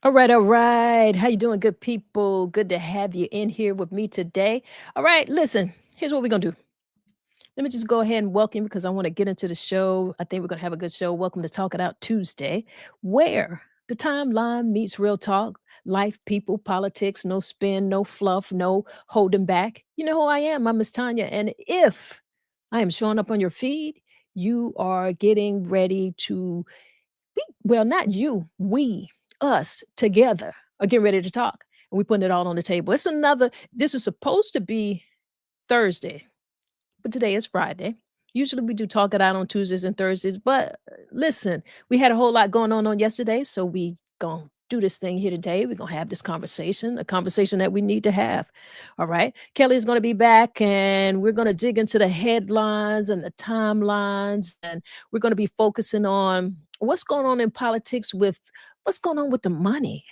All right, all right. How you doing, good people? Good to have you in here with me today. All right, listen. Here's what we're gonna do. Let me just go ahead and welcome because I want to get into the show. I think we're gonna have a good show. Welcome to Talk It Out Tuesday, where the timeline meets real talk, life, people, politics, no spin, no fluff, no holding back. You know who I am. I'm MsTonya, and if I am showing up on your feed, you are getting ready to well, not you, we, us together are getting ready to talk. And we putting it all on the table. This is supposed to be Thursday, but today is Friday. Usually we do talk it out on Tuesdays and Thursdays, but listen, we had a whole lot going on yesterday, so we gonna do this thing here today. We're gonna have this conversation, a conversation that we need to have. All right. Kelly is gonna be back and we're gonna dig into the headlines and the timelines, and we're gonna be focusing on what's going on in politics with what's going on with the money.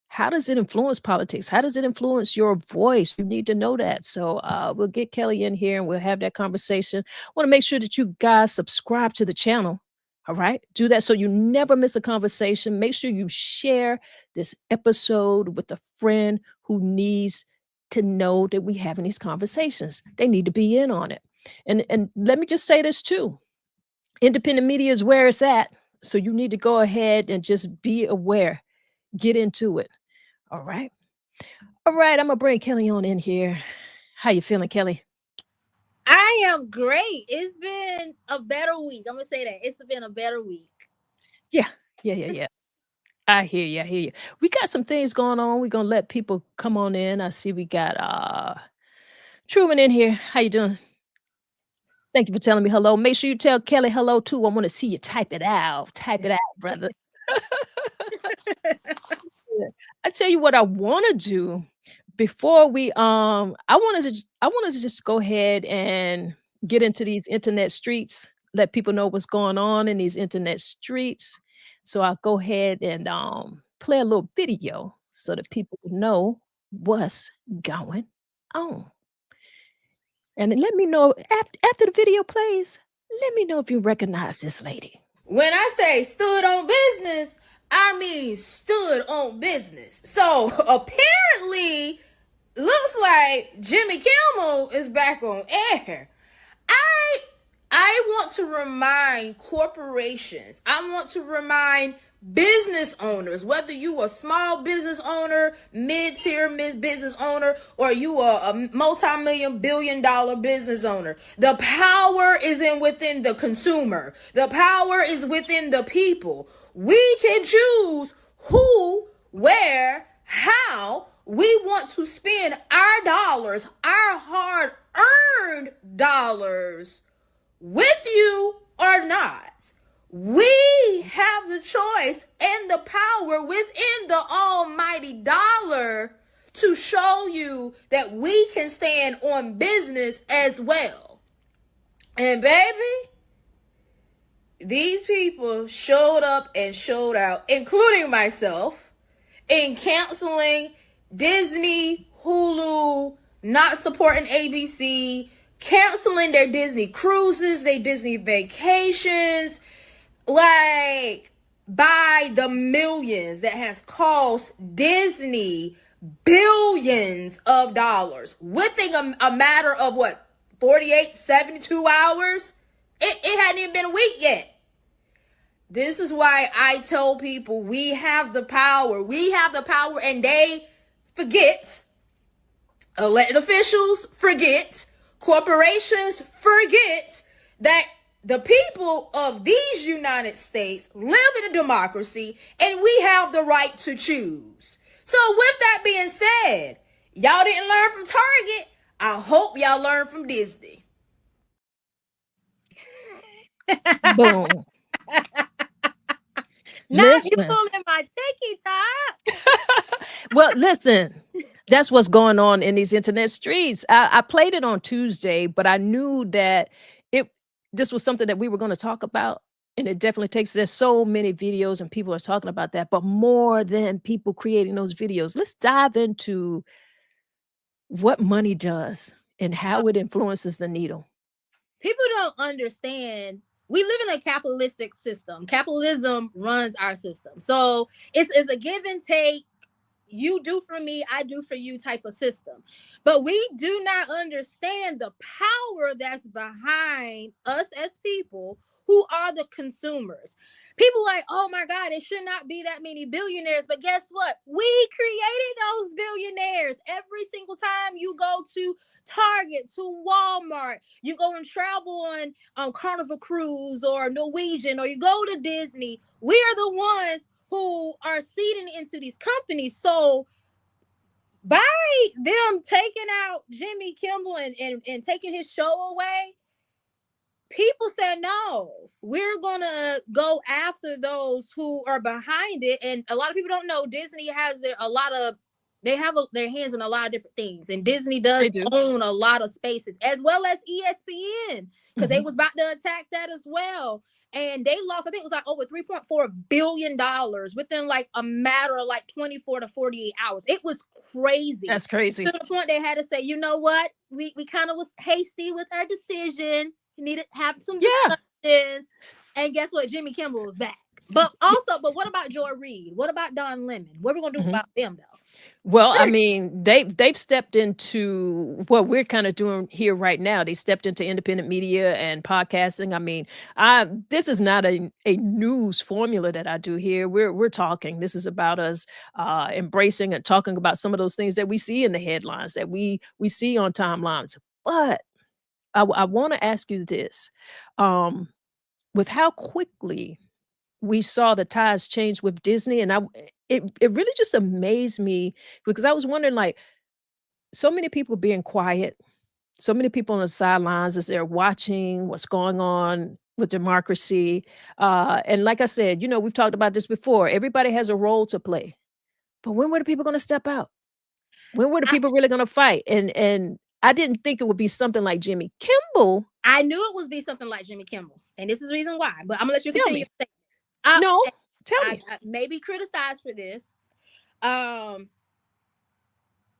How does it influence politics? How does it influence your voice? You need to know that. So we'll get Kelly in here and we'll have that conversation. I want to make sure that you guys subscribe to the channel. All right. Do that so you never miss a conversation. Make sure you share this episode with a friend who needs to know that we having these conversations. They need to be in on it. And let me just say this too. Independent media is where it's at. So you need to go ahead and just be aware. Get into it. All right. All right. I'm gonna bring Kelly on in here. How you feeling, Kelly? I am great. It's been a better week. I'm gonna say that. It's been a better week. Yeah. Yeah. I hear you. I hear you. We got some things going on. We're gonna let people come on in. I see we got Truman in here. How you doing? Thank you for telling me hello. Make sure you tell Kelly hello too. I want to see you type it out. Type it out, brother. Yeah. I tell you what I want to do before we I wanted to just go ahead and get into these internet streets, let people know what's going on in these internet streets. So I'll go ahead and play a little video so that people know what's going on. And then let me know after the video plays, let me know if you recognize this lady. When I say stood on business, I mean stood on business. So apparently, looks like Jimmy Kimmel is back on air. I I want to remind corporations. I want to remind business owners, whether you a small business owner, mid-tier business owner, or you are a multi-million billion-dollar business owner. The power is within the consumer. The power is within the people. We can choose who, where, how we want to spend our dollars, our hard-earned dollars with you or not. We have the choice and the power within the almighty dollar to show you that we can stand on business as well. And baby, these people showed up and showed out, including myself, in canceling Disney, Hulu, not supporting ABC, canceling their Disney cruises, their Disney vacations, like by the millions that has cost Disney billions of dollars within a matter of what, 48, 72 hours? It hadn't even been a week yet. This is why I tell people we have the power. We have the power, and they forget. Elected officials forget. Corporations forget that the people of these United States live in a democracy and we have the right to choose. So with that being said, y'all didn't learn from Target. I hope y'all learned from Disney. Boom. Not you Listen. pulling my ticky top. Well, listen. That's what's going on in these internet streets. I played it on Tuesday, but I knew that it this was something that we were going to talk about. And it definitely there's so many videos and people are talking about that, but more than people creating those videos, let's dive into what money does and how it influences the needle. People don't understand we live in a capitalistic system. Capitalism runs our system. So it's a give and take. You do for me, I do for you type of system. But we do not understand the power that's behind us as people who are the consumers. People like, oh my God, it should not be that many billionaires. But guess what? We created those billionaires. Every single time you go to Target, to Walmart, you go and travel on Carnival Cruise or Norwegian, or you go to Disney, we are the ones who are seeding into these companies. So by them taking out Jimmy Kimmel and taking his show away, people said no, we're gonna go after those who are behind it. And a lot of people don't know Disney has a lot of, they have their hands in a lot of different things, and Disney They does do. own a lot of spaces as well as ESPN, because they Mhm. was about to attack that as well. And they lost, I think it was like over $3.4 billion within like a matter of like 24 to 48 hours. It was crazy, That's crazy. to the point they had to say, you know what, we kind of was hasty with our decision, needed to have some Yeah. discussions. And guess what? Jimmy Kimmel is back. But what about Joy Reid? What about Don Lemon? What are we gonna do Mhm. about them though? Well, I mean, they've stepped into what we're kind of doing here right now. They stepped into independent media and podcasting. I mean, I this is not a news formula that I do here. We're talking. This is about us embracing and talking about some of those things that we see in the headlines that we see on timelines. But I want to ask you this: um, with how quickly we saw the tides change with Disney, and it really just amazed me because I was wondering, like, so many people being quiet, so many people on the sidelines as they're watching what's going on with democracy. And like I said, we've talked about this before. Everybody has a role to play, but when were the people going to step out? When were the I, people really going to fight? And I didn't think it would be something like Jimmy Kimball. I knew it would be something like Jimmy Kimmel, and this is the reason why. But I'm gonna let you Tell continue. me. I, No, tell me. I may be criticized for this, um,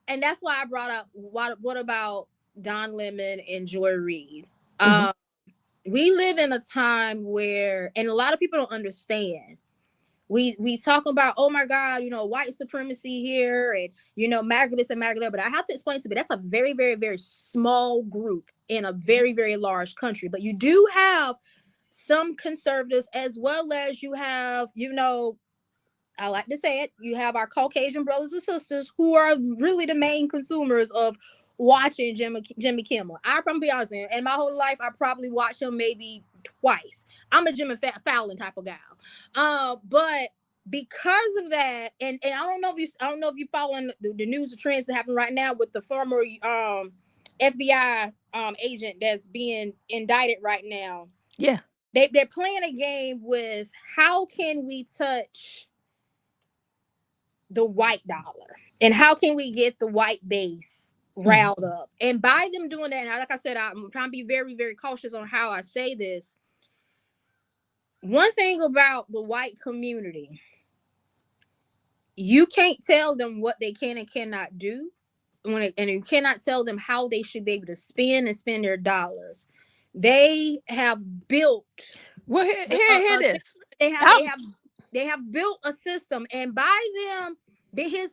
and that's why I brought up what about Don Lemon and Joy Reid. Mhm. We live in a time where, and a lot of people don't understand, we talk about, oh my God, white supremacy here, and MAGA this and MAGA there. But I have to explain to you, that's a very, very, very small group in a very, very large country. But you do have some conservatives, as well as you have, I like to say it, you have our Caucasian brothers and sisters who are really the main consumers of watching Jimmy Kimmel. I'm gonna be honest, in my whole life, I probably watched him maybe twice. I'm a Jimmy Fallon type of gal, but because of that, and I don't know if you following the news, the trends that happen right now with the former FBI agent that's being indicted right now. Yeah. They're playing a game with how can we touch the white dollar, and how can we get the white base Mhm. riled up. And by them doing that, and like I said, I'm trying to be very, very cautious on how I say this. One thing about the white community, you can't tell them what they can and cannot do, and you cannot tell them how they should be able to spend their dollars. They have built Well, hear this. they have I'll they have they have built a system, and by them, his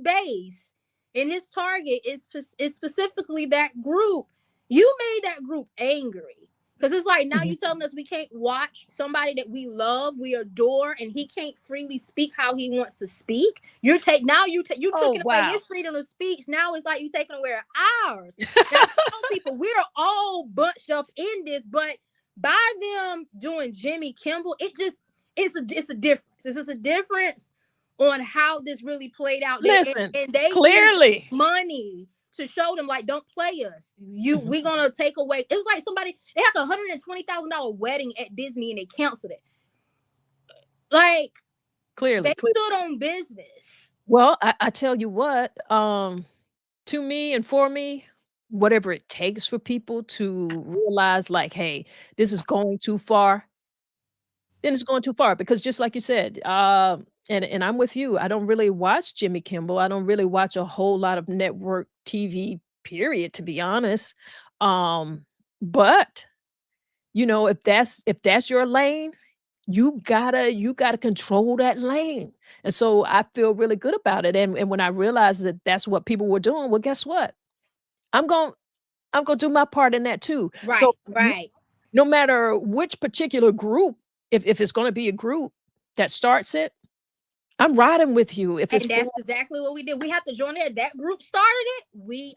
base and his target is specifically that group. You made that group angry, because it's like, now Mhm. you telling us we can't watch somebody that we love, we adore, and he can't freely speak how he wants to speak. You Oh, took away wow. his freedom of speech. Now it's like you taking away ours. Now I tell people we're all bunched up in this, but by them doing Jimmy Kimmel, it's a difference. It's just a difference on how this really played out. Listen, And they used clearly. money to show them, like, don't play us. Mhm. We gonna take away. It was like somebody, they had a $120,000 wedding at Disney and they canceled it. Like, Clearly, they clear. stood on business. Well, I tell you what, to me and for me, whatever it takes for people to realize, like, "Hey, this is going too far," then it's going too far because just like you said, and I'm with you, I don't really watch Jimmy Kimmel, I don't really watch a whole lot of network TV, period, to be honest, but if that's your lane, you gotta control that lane. And so I feel really good about it. And when I realized that that's what people were doing, well, guess what? I'm going I'm gonna do my part in that too. So Right, right. no matter which particular group, if it's gonna be a group that starts it, I'm riding with you. If it's And for that's exactly what we did. We have to join it. That group started it.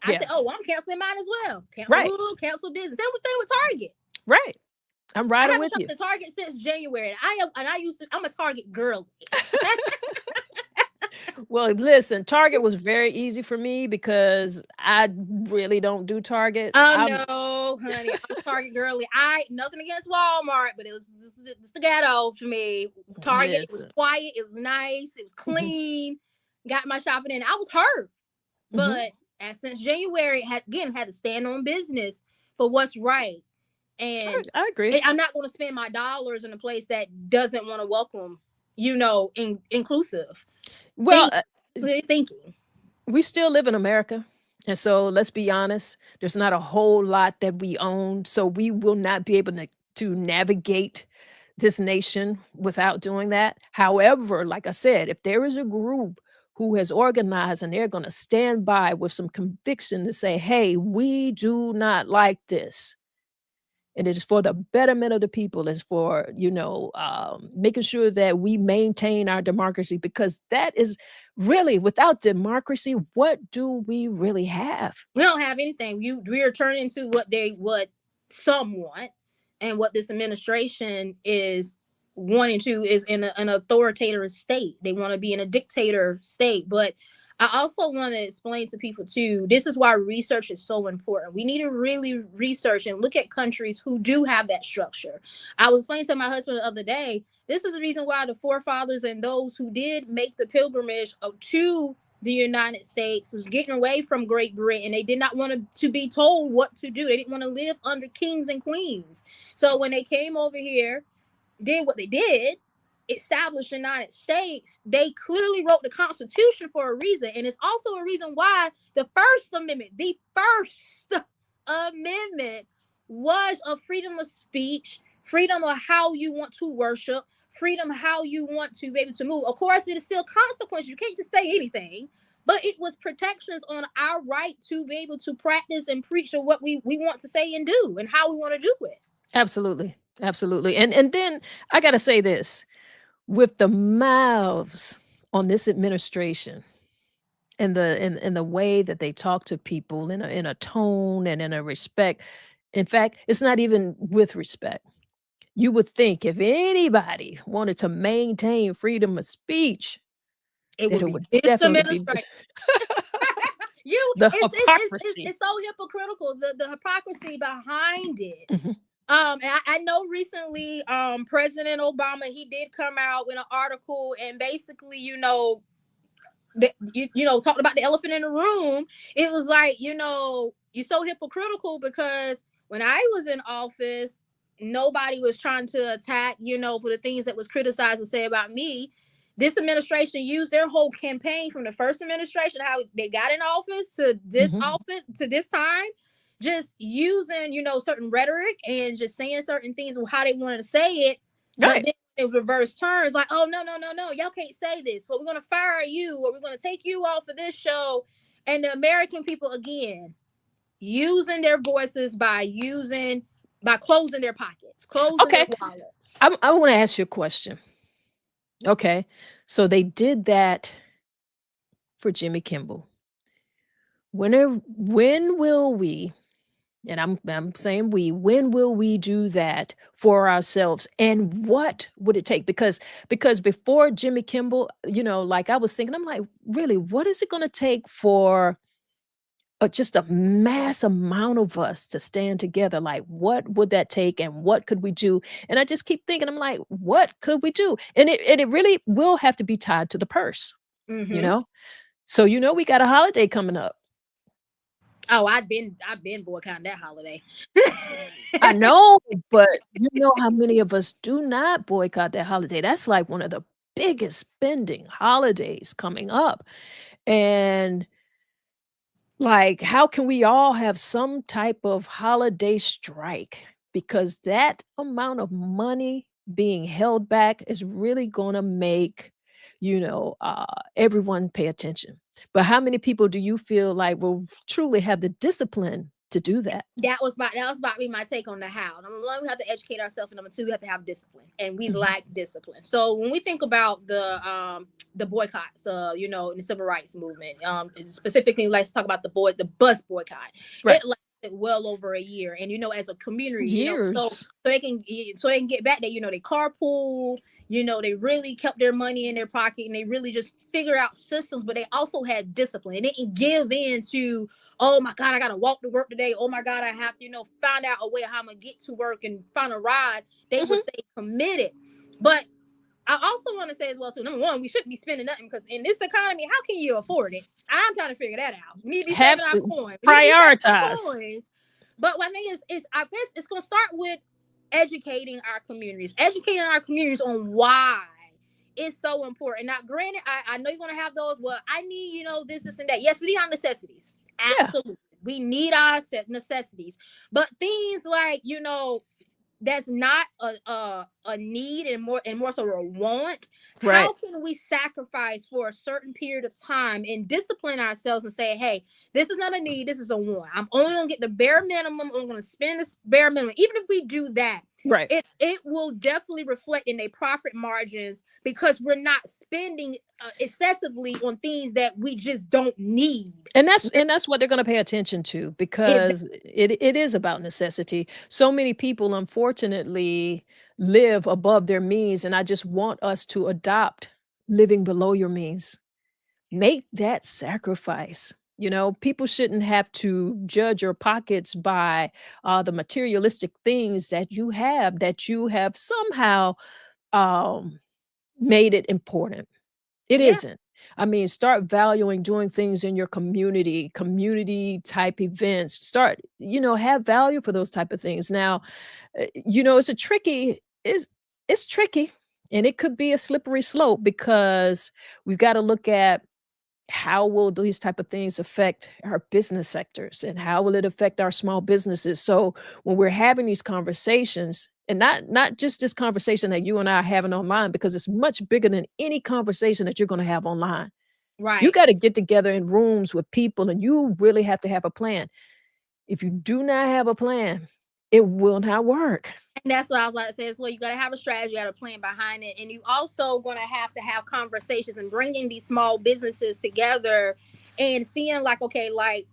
I yeah, said, oh, well, I'm canceling mine as well. Cancel right, Hulu, cancel Disney. Same thing with Target. right. I'm I riding haven't with shopped you. at Target since January. I'm a Target girl. Well, listen, Target was very easy for me because I really don't do Target. Oh I'm no, honey, I'm a Target girly. I nothing against Walmart, but it's the ghetto for me. Target, it was listen. quiet, it was nice, it was Mhm, clean. Got my shopping in. I was hurt, mhm. but since January, had to stand on business for what's right, I and I agree. I'm not going to spend my dollars in a place that doesn't want to welcome, inclusive Well, think thinking. we still live in America. And so let's be honest, there's not a whole lot that we own. So we will not be able to navigate this nation without doing that. However, like I said, if there is a group who has organized and they're going to stand by with some conviction to say, hey, we do not like this, and it is for the betterment of the people. It's for making sure that we maintain our democracy, because that is really, without democracy, what do we really have? We don't have anything. We are turning into what some want, and what this administration is wanting to is in an authoritative state. They want to be in a dictator state. But I also want to explain to people too. This is why research is so important. We need to really research and look at countries who do have that structure. I was explaining to my husband the other day. This is the reason why the forefathers and those who did make the pilgrimage to the United States was getting away from Great Britain. They did not want to be told what to do. They didn't want to live under kings and queens. So when they came over here, did what they did, established the United States, they clearly wrote the Constitution for a reason. And it's also a reason why the First Amendment was a freedom of speech, freedom of how you want to worship, freedom how you want to be able to move. Of course, it is still consequences. You can't just say anything. But it was protections on our right to be able to practice and preach of what we want to say and do and how we want to do it. Absolutely. Absolutely. And then I got to say this, with the mouths on this administration and the way that they talk to people in a tone and in a respect. In fact, it's not even with respect. You would think if anybody wanted to maintain freedom of speech, It that would it be would this definitely be administration. this. The hypocrisy. It's so hypocritical. The hypocrisy behind it. Mhm, And I know recently, President Obama, he did come out in an article and basically, talked about the elephant in the room. It was like, you're so hypocritical because when I was in office, nobody was trying to attack, for the things that was criticized and say about me. This administration used their whole campaign from the first administration, how they got in mhm. office to this time, just using, certain rhetoric and just saying certain things how they wanted to say it. But Right. then it reverse turns like, oh no, no, no, no, y'all can't say this. So we're gonna fire you or we're gonna take you off of this show. And the American people again using their voices by closing their pockets, closing their Okay. wallets. I want to ask you a question. Okay. So they did that for Jimmy Kimball. When will we, and I'm saying when will we do that for ourselves? And what would it take? Because before Jimmy Kimball, like I was thinking, I'm like, really, what is it going to take for just a mass amount of us to stand together? Like, what would that take, and what could we do? And I just keep thinking, I'm like, what could we do? And it really will have to be tied to the purse, you Mm-hmm. know. So we got a holiday coming up. Oh, I've been boycotting that holiday. I know, but you know how many of us do not boycott that holiday. That's like one of the biggest spending holidays coming up. And like, how can we all have some type of holiday strike? because that amount of money being held back is really going to make, everyone pay attention. But how many people do you feel like will truly have the discipline to do that? That was about me my take on the how. Number one, we have to educate ourselves, and number two, we have to have discipline, and we Mhm. lack discipline. So when we think about the boycotts, in the civil rights movement, specifically, let's talk about the bus boycott. Right. It lasted well over a year, and as a community, so Years. they can get back there. They carpooled. They really kept their money in their pocket, and they really just figure out systems. But they also had discipline. They didn't give in to, oh my God, I gotta walk to work today. Oh my God, I have to, find out a way how I'm gonna get to work and find a ride. They were Mhm. stay committed. But I also want to say as well too, number one, we shouldn't be spending nothing, because in this economy, how can you afford it? I'm trying to figure that out. We need to be Have saving our to coins. We need to be saving our prioritize. coins. But one thing is I guess it's gonna start with educating our communities on why it's so important. Now, granted, I know you're gonna have those. Well, I need, this and that. Yes, we need our necessities. Yeah. Absolutely, we need our necessities. But things like, that's not a need, and more so a want. Right. How can we sacrifice for a certain period of time and discipline ourselves and say, hey, this is not a need, this is a want. I'm only gonna get the bare minimum. I'm gonna spend this bare minimum. Even if we do that, Right. it will definitely reflect in their profit margins, because we're not spending excessively on things that we just don't need. And that's what they're gonna pay attention to Exactly. because it is about necessity. So many people, unfortunately, live above their means, and I just want us to adopt living below your means. Make that sacrifice. People shouldn't have to judge your pockets by, the materialistic things that you have somehow, um, made it important. It Yeah. isn't. I mean, start valuing doing things in your community type events. Have value for those type of things. Now, it's tricky and it could be a slippery slope because we've got to look at how will these type of things affect our business sectors and how will it affect our small businesses. So when we're having these conversations, and not just this conversation that you and I are having online, because it's much bigger than any conversation that you're going to have online. You Right. got to get together in rooms with people and you really have to have a plan. If you do not have a plan, it will not work. And that's what I was about to say as well. You got to have a strategy, you got a plan behind it, and you also going to have conversations and bringing these small businesses together and seeing like, okay, like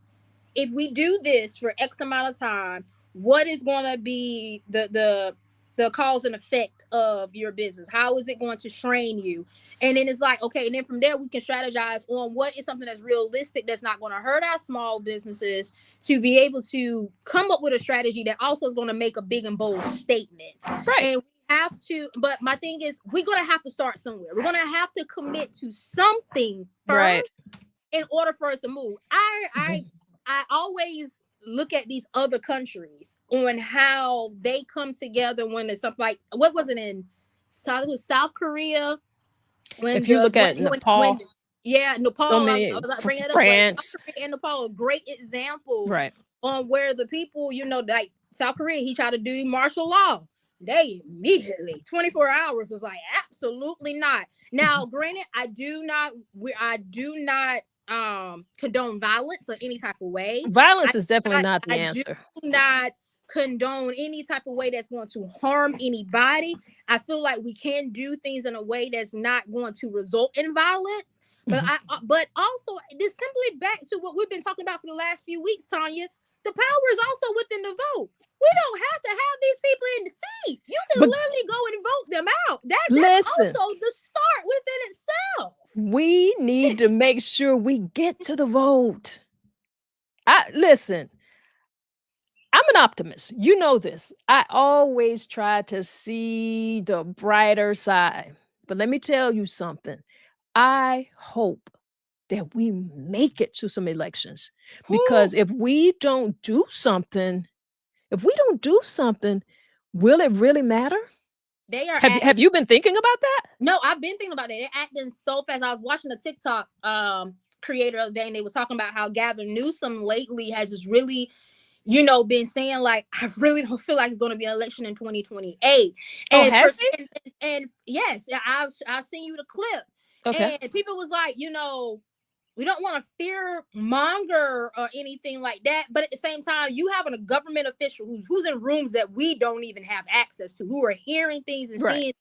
if we do this for X amount of time, what is going to be the cause and effect of your business? How is it going to strain you? And then it's like, okay, and then from there we can strategize on what is something that's realistic, that's not going to hurt our small businesses, to be able to come up with a strategy that also is going to make a big and bold statement. Right. And we have to, but my thing is, we're going to have to start somewhere. We're going to have to commit to something Right. first in order for us to move. I always look at these other countries on how they come together when it's something like, what was it in South, it was South Korea, when If you the look at when Nepal, yeah, so Nepal. I many was like bringing it up, but South France. Korea and Nepal are great examples Right. on where the people, like South Korea, he tried to do martial law. They immediately 24 hours was like, absolutely not. Mhm. Now, granted, I do not condone violence of any type of way. I Violence is definitely I, not the I do answer. not condone any type of way that's going to harm anybody. I feel like we can do things in a way that's not going to result in violence. But Mhm. but also, this simply back to what we've been talking about for the last few weeks, Tanya. The power is also within the vote. We don't have to have these people in the seat. You can But literally go and vote them out. That's listen, also the start within itself. we need to make sure we get to the vote. I listen, I'm an optimist. You know this. I always try to see the brighter side. But let me tell you something. I hope that we make it to some elections Who because if we don't do something, will it really matter? they are Have acting. you been thinking about that? No, I've been thinking about that. They're acting so fast. I was watching a TikTok creator of the day, and they was talking about how Gavin Newsom lately has just really been saying like, I really don't feel like it's going to be an election in 2028. Oh, And has he? and yes, I've seen you the clip, Okay. and people was like, we don't want to fear monger or anything like that, but at the same time, you having a government official who's in rooms that we don't even have access to, who are hearing things and Right. seeing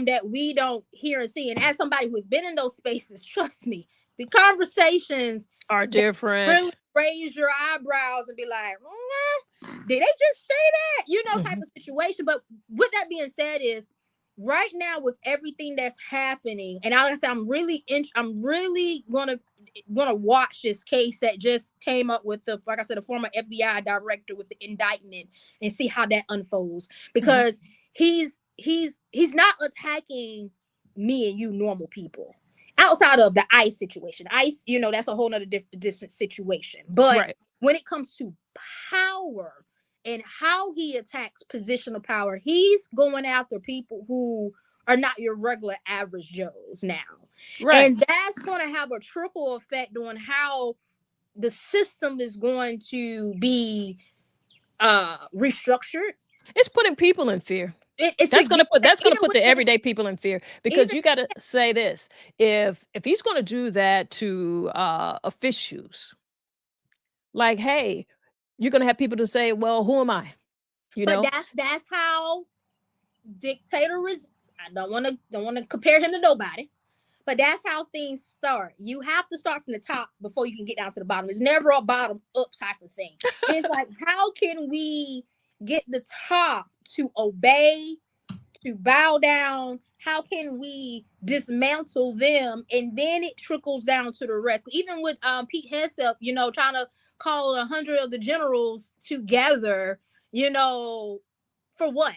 that we don't hear and see. And as somebody who's been in those spaces, trust me, the conversations Are that really different. raise your eyebrows and be like, did they just say that? Type Mhm. of situation. But with that being said, is right now with everything that's happening, and like I said, I'm really gonna watch this case that just came up with the, like I said, the former FBI director with the indictment, and see how that unfolds, Mhm. because he's not attacking me and you normal people outside of the ICE situation. ICE, that's a whole nother different situation. But Right. when it comes to power and how he attacks positional power, he's going after people who are not your regular average Joes now. Right. And that's going to have a trickle effect on how the system is going to be restructured. It's putting people in fear. It's That's gonna again, put that's gonna even put the within, everyday people in fear because even you gotta say this. If he's gonna do that to officials, like, hey, you're gonna have people to say, well, who am I? You but know? that's how dictator is. I don't want to compare him to nobody, but that's how things start. You have to start from the top before you can get down to the bottom. It's never a bottom up type of thing. It's like, how can we get the top to obey, to bow down? How can we dismantle them? And then it trickles down to the rest. Even with Pete Hegseth, trying to call 100 of the generals together, for what?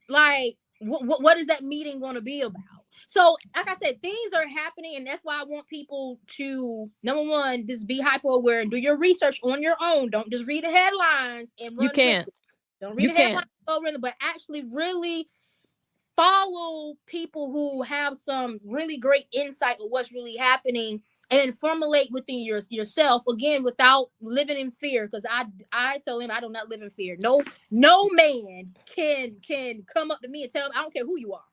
Like, what is that meeting going to be about? So, like I said, things are happening, and that's why I want people to, number one, just be hyper aware and do your research on your own. Don't just read the headlines and You run with can't. it. Don't read You the headlines, can't. but actually really follow people who have some really great insight of what's really happening, and then formulate within yourself, again, without living in fear, because I tell him I do not live in fear. No man can come up to me and tell me, I don't care who you are.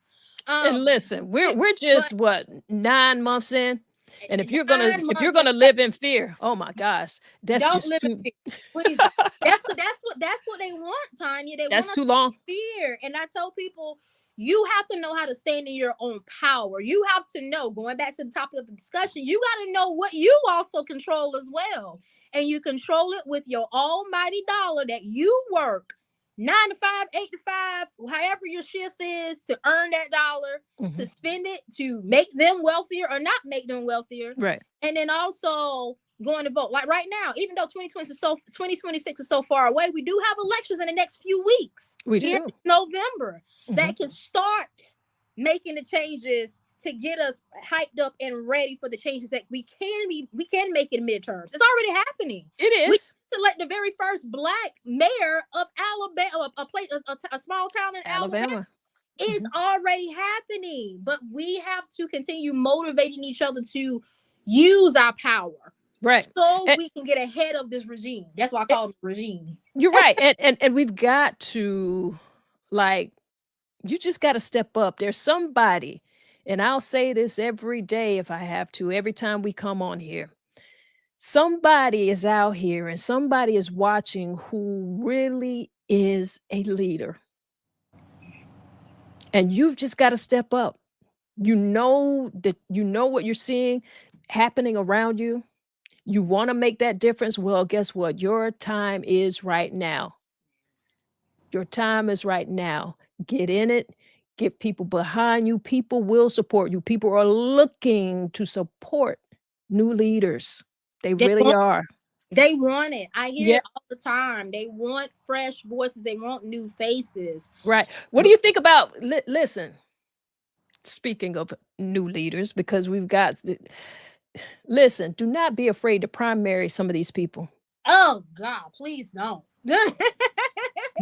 And listen, we're But just what, 9 months in, and nine if you're months gonna live in fear, oh my gosh, that's don't just live in too fear. Please don't. That's what they want, Tanya. They want that's us too long. to fear. And I tell people, you have to know how to stand in your own power. You have to know, going back to the topic of the discussion, you got to know what you also control as well. And you control it with your almighty dollar that you work 9 to 5, 8 to 5, however your shift is, to earn that dollar, to Mhm. spend it, to make them wealthier or not make them wealthier. Right. And then also going to vote. Like right now, even though 2026 is so far away, we do have elections in the next few weeks We here do. in November Mhm. that can start making the changes to get us hyped up and ready for the changes that we can make in midterms. It's already happening. It We is. select the very first black mayor of Alabama, a small town in Alabama. Alabama. It's Mhm. already happening, but we have to continue motivating each other to use our power Right. so And, we can get ahead of this regime. That's why I and call it regime. you're right. And we've got to, like, you just got to step up. There's somebody, and I'll say this every day if I have to, every time we come on here. Somebody is out here and somebody is watching who really is a leader. And you've just got to step up. You know what you're seeing happening around you. You want to make that difference. Well, guess what? Your time is right now. Your time is right now. Get in it. Get people behind you. People will support you. People are looking to support new leaders. They They really want, are. they want it. I hear Yeah, it all the time. They want fresh voices. They want new faces. right. What do you think about listen, speaking of new leaders, because we've got listen, do not be afraid to primary some of these people. Oh God, please don't.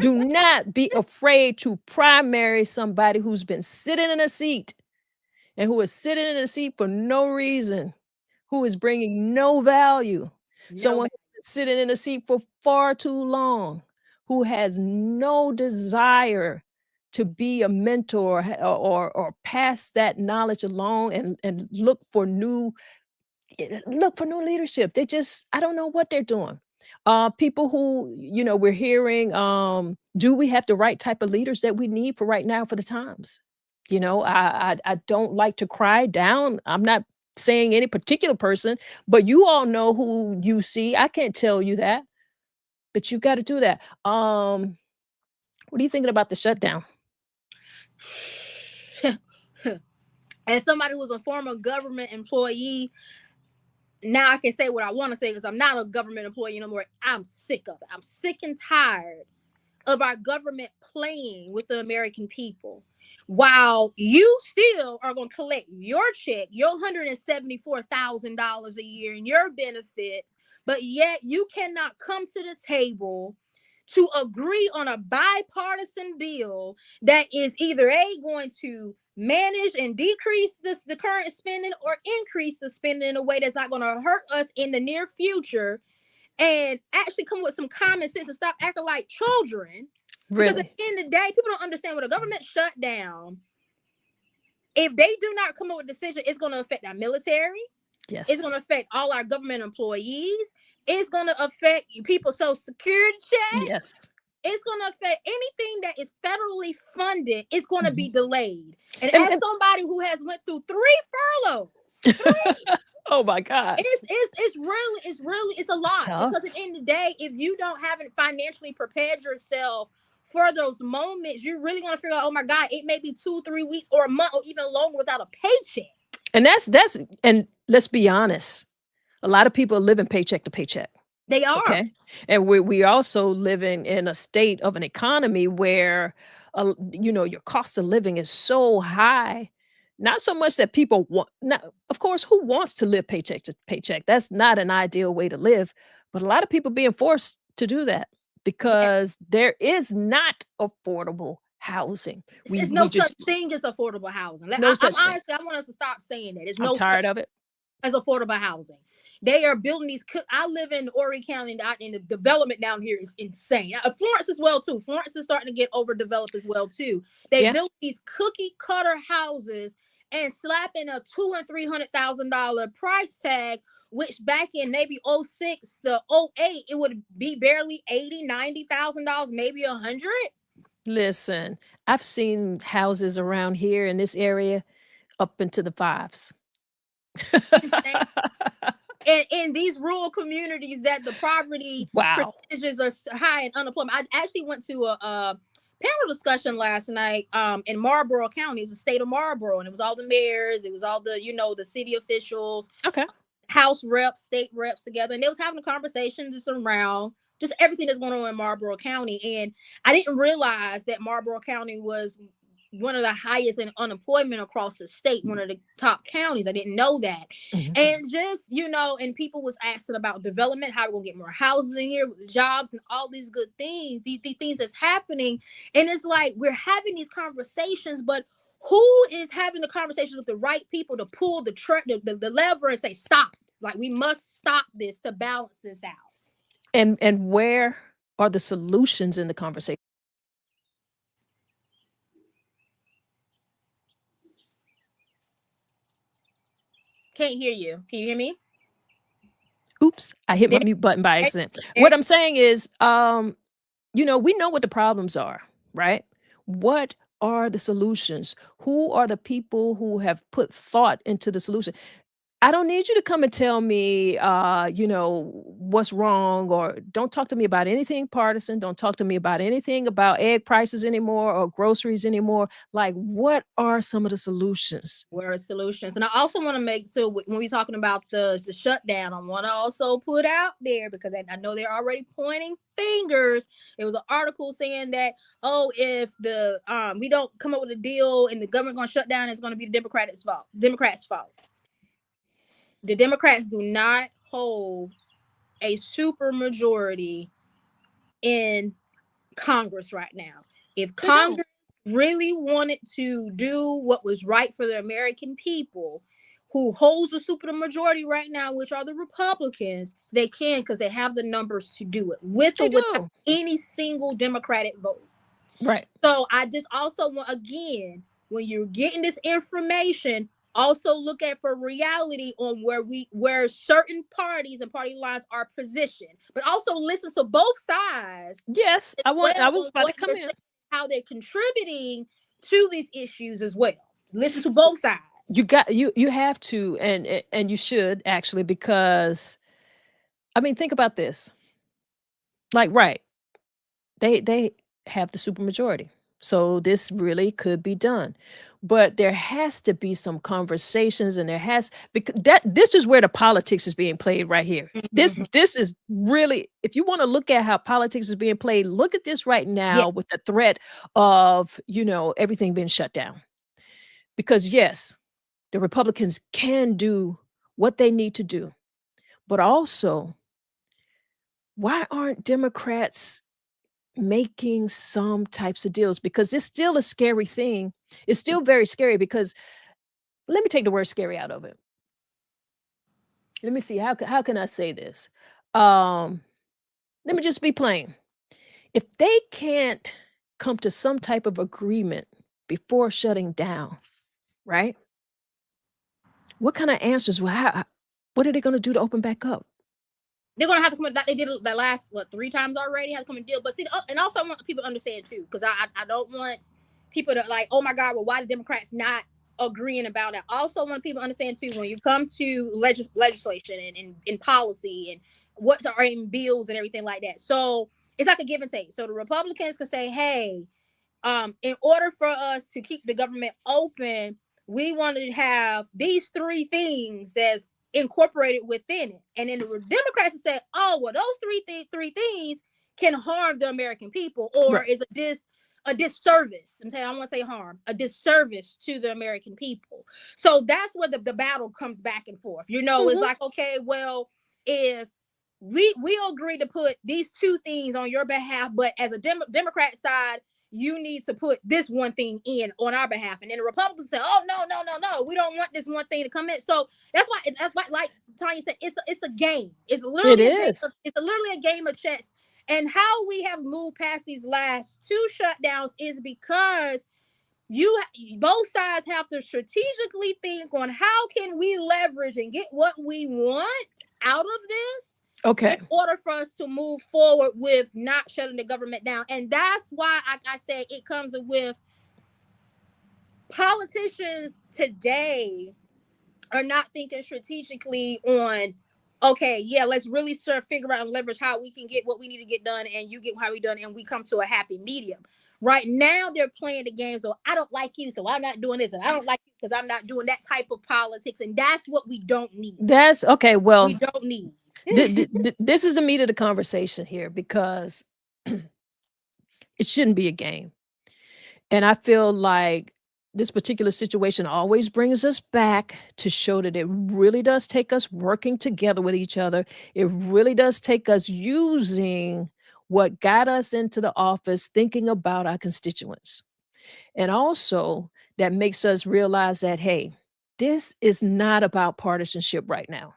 Do not be afraid to primary somebody who's been sitting in a seat and who is sitting in a seat for no reason, who is bringing no value. No, Someone who sitting in a seat for far too long, who has no desire to be a mentor or pass that knowledge along and look for new leadership. They just I don't know what they're doing. People who, we're hearing, do we have the right type of leaders that we need for right now for the times? I don't like to cry down. I'm not saying any particular person, but you all know who you see. I can't tell you that, but you got to do that. What are you thinking about the shutdown? As somebody who was a former government employee, now I can say what I want to say because I'm not a government employee no more. I'm sick of it. I'm sick and tired of our government playing with the American people. While you still are going to collect your check, your $174,000 a year in your benefits, but yet you cannot come to the table to agree on a bipartisan bill that is either going to manage and decrease the current spending or increase the spending in a way that's not going to hurt us in the near future, and actually come with some common sense and stop acting like children. Because at Really? the end of the day, people don't understand what a government shutdown, if they do not come up with a decision, it's going to affect our military. It's going Yes. to affect all our government employees. It's going to affect people's social security check. Yes. It's going to affect anything that is federally funded. It's going to be Mhm. delayed. And And, as and somebody who has went through 3 furloughs, three, oh my gosh, it's a it's lot, because at tough. the end of the day, if you haven't financially prepared yourself for those moments, you're really gonna figure out, oh my God, it may be 2 3 weeks or a month or even longer without a paycheck. And let's be honest, a lot of people are living paycheck to paycheck. They are. Okay. And we also living in a state of an economy where, your cost of living is so high. Not so much that people want, not, of course, who wants to live paycheck to paycheck? That's not an ideal way to live. But a lot of people being forced to do that Yeah. because there is not affordable housing. It's We no such just, thing as affordable housing. no I'm such thing. honestly, I want us to stop saying that. There's I'm no tired such of it. as affordable housing. They are building these. I live in Horry County, and the development down here is insane. Florence as well too. Florence is starting to get overdeveloped as well too. They Yeah. built these cookie cutter houses and slapping a $200,000 and $300,000 price tag, which back in maybe '06 to '08 it would be barely $80,000, $90,000, maybe 100. Listen, I've seen houses around here in this area up into the fives. Insane. And in these rural communities that the poverty Wow. percentages are high and unemployment. I actually went to a panel discussion last night in Marlboro County. It was the state of Marlboro, and it was all the mayors, it was all the the city officials, Okay. house reps, state reps together, and they was having a conversation just around just everything that's going on in Marlboro County. And I didn't realize that Marlboro County was one of the highest in unemployment across the state, one of the top counties. I didn't know that. Mhm. And just, and people was asking about development, how we're gonna get more houses in here, jobs, and all these good things, these things that's happening. And it's like we're having these conversations, but who is having the conversations with the right people to pull the lever and say stop? Like, we must stop this to balance this out. And where are the solutions in the conversation? Can't hear you. Can you hear me? Oops, I hit my There, mute button by accident. there. What I'm saying is, we know what the problems are, right? What are the solutions? Who are the people who have put thought into the solution? I don't need you to come and tell me, what's wrong, or don't talk to me about anything partisan. Don't talk to me about anything about egg prices anymore or groceries anymore. Like, what are some of the solutions? What are solutions? And I also want to make so when we're talking about the shutdown, I want to also put out there, because I know they're already pointing fingers. There was an article saying that, oh, if the we don't come up with a deal and the government going to shut down, it's going to be the Democrats' fault. Democrats' fault. The Democrats do not hold a super majority in Congress right now. If They don't. Congress really wanted to do what was right for the American people, who holds the super majority right now, which are the Republicans, they can because they have the numbers to do it with They or without do. any single Democratic vote. Right. So I just also want, again, when you're getting this information, also look at for reality on where certain parties and party lines are positioned, but also listen to both sides Yes, as I well was on about to what come they're in. saying, how they're contributing to these issues as well. Listen to both You sides. got you have to, and you should actually, because I mean, think about this. Like, right, they have the supermajority. So this really could be done. But there has to be some conversations, and there has, because that this is where the politics is being played right here. Mhm. This is really, if you want to look at how politics is being played, look at this right Yeah, now with the threat of, everything being shut down. Because yes, the Republicans can do what they need to do. But also, why aren't Democrats making some types of deals? Because it's still a scary thing. It's still very scary because, let me take the word scary out of it. Let me see, how can I say this? Um, Let me just be plain. If they can't come to some type of agreement before shutting down, right? What kind of answers? What are they going to do to open back up? they're gonna have to come. Like they did the last what 3 times already. Have to come and deal. But see, and also I want people to understand too, because I don't want people to like, oh my God, well why the Democrats not agreeing about that? I also want people to understand too, when you come to legislation and policy and what's are in bills and everything like that. So it's like a give and take. So the Republicans can say, hey, in order for us to keep the government open, we wanted to have these 3 things that's incorporated within it. And then the Democrats said, oh, well, those three things can harm the American people or Right. is a disservice. I'm saying I don't want to say harm, a disservice to the American people. So that's where the battle comes back and forth. It's Mhm. like, okay, well, if we agree to put these 2 things on your behalf, but as a Democrat side, you need to put this one thing in on our behalf. And then the Republicans say, oh, no, no, no, no. We don't want this one thing to come in. So that's why like Tanya said, it's a game. It's It literally a game is. of, it's a, literally a game of chess. And how we have moved past these last 2 shutdowns is because you both sides have to strategically think on how can we leverage and get what we want out of this in Okay. order for us to move forward with not shutting the government down. And that's why I say it comes with politicians today are not thinking strategically on, okay, yeah, let's really start figure out and leverage how we can get what we need to get done and you get how we done and we come to a happy medium. Right now they're playing the game. So I don't like you, so I'm not doing this, and I don't like you because I'm not doing that type of politics. And that's what we don't need. That's okay. We Well, don't need. this is the meat of the conversation here, because it shouldn't be a game. And I feel like this particular situation always brings us back to show that it really does take us working together with each other. It really does take us using what got us into the office, thinking about our constituents. And also, that makes us realize that, hey, this is not about partisanship right now.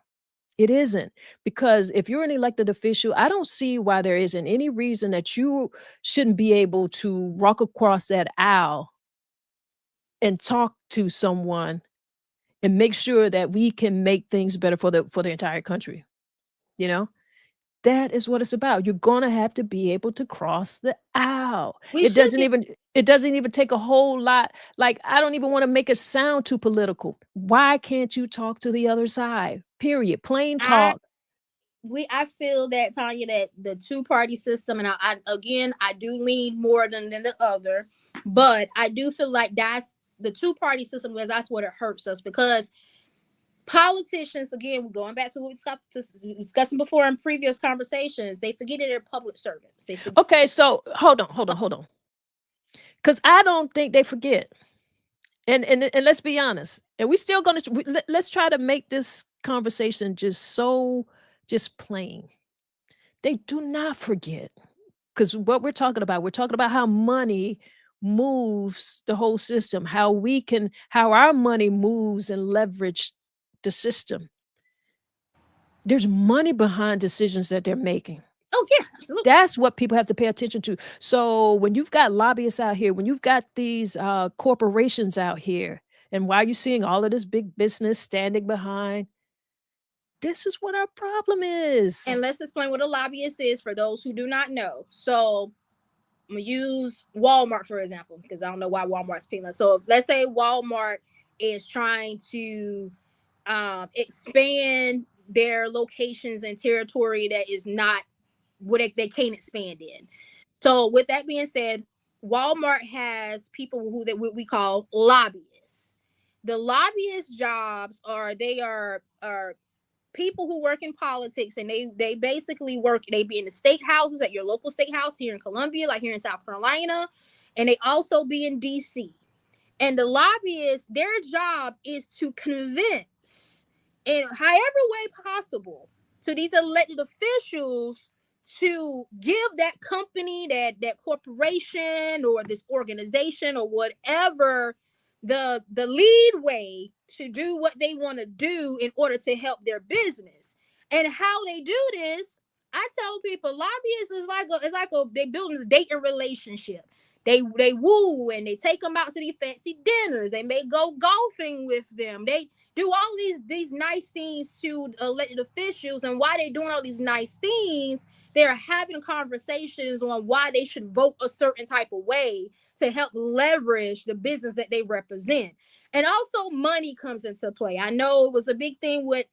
It isn't. Because if you're an elected official, I don't see why there isn't any reason that you shouldn't be able to walk across that aisle and talk to someone and make sure that we can make things better for the entire country. You know? That is what it's about. You're gonna have to be able to cross the aisle. We It should doesn't get. even it doesn't even take a whole lot. Like, I don't even wanna make it sound too political. Why can't you talk to the other side? Period. Plain I talk. I feel that, Tanya, that the 2 party system, and I again I do lean more than the other, but I do feel like that's the 2 party system, because that's what it hurts us. Because politicians, again, we're going back to what we stopped discussing before in previous conversations, they forget that they're public servants. They forget. Okay, so hold on. Because I don't think they forget. And let's be honest. And we still gonna let's try to make this conversation just plain. They do not forget. Because what we're talking about how money moves the whole system, how our money moves and leverage the system. There's money behind decisions that they're making. Oh yeah, absolutely. That's what people have to pay attention to. So when you've got lobbyists out here, when you've got these corporations out here, and why are you seeing all of this big business standing behind? This is what our problem is. And let's explain what a lobbyist is for those who do not know. So I'm gonna use Walmart for example, because I don't know why Walmart's picking up. So let's say Walmart is trying to expand their locations and territory that is not what they can't expand in. So with that being said, Walmart has people who that what we call lobbyists. The lobbyist jobs are people who work in politics, and they basically work, they be in the state houses at your local state house here in Columbia, like here in South Carolina, and they also be in DC. And the lobbyists, their job is to convince in however way possible to these elected officials to give that company, that corporation or this organization or whatever, the lead way to do what they want to do in order to help their business. And how they do this, I tell people lobbyists is like they building a dating relationship. They woo and they take them out to these fancy dinners. They may go golfing with them. They do all these nice things to elected officials. And why they're doing all these nice things, they're having conversations on why they should vote a certain type of way to help leverage the business that they represent. And also money comes into play. I know it was a big thing with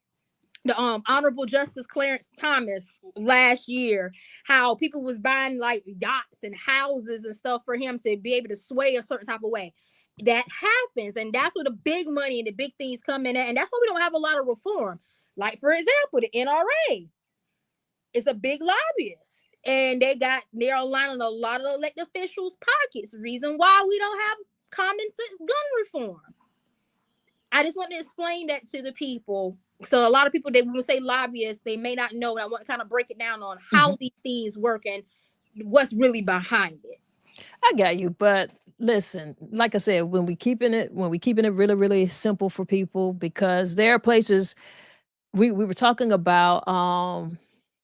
the Honorable Justice Clarence Thomas last year, how people was buying like yachts and houses and stuff for him to be able to sway a certain type of way. That happens, and that's where the big money and the big things come in at, and that's why we don't have a lot of reform. Like for example, the NRA is a big lobbyist, and they're lining a lot of elected officials' pockets. Reason why we don't have common sense gun reform. I just want to explain that to the people. So a lot of people, they will say lobbyists, they may not know, and I want to kind of break it down on how these things work and what's really behind it. I got you, but listen, like I said, when we keeping it really, really simple for people, because there are places we were talking about a